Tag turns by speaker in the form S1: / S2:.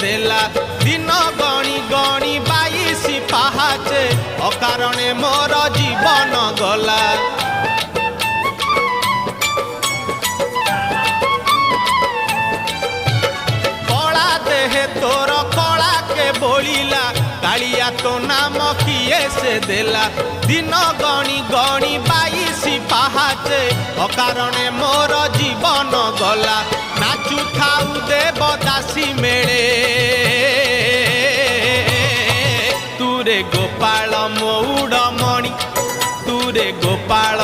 S1: देला दिन गणी गणी 22 पाहाचे अकारणे मोर जीवन गला कला देहे तोर कला के बोलिला कालिया तो नाम किए से देला दिन गणी गणी 22 पाहाचे अकारणे मोर जीवन गला नाचु थाउ देवदासी मेले तुरे गोपाल मौड़मणि तुरे गोपाल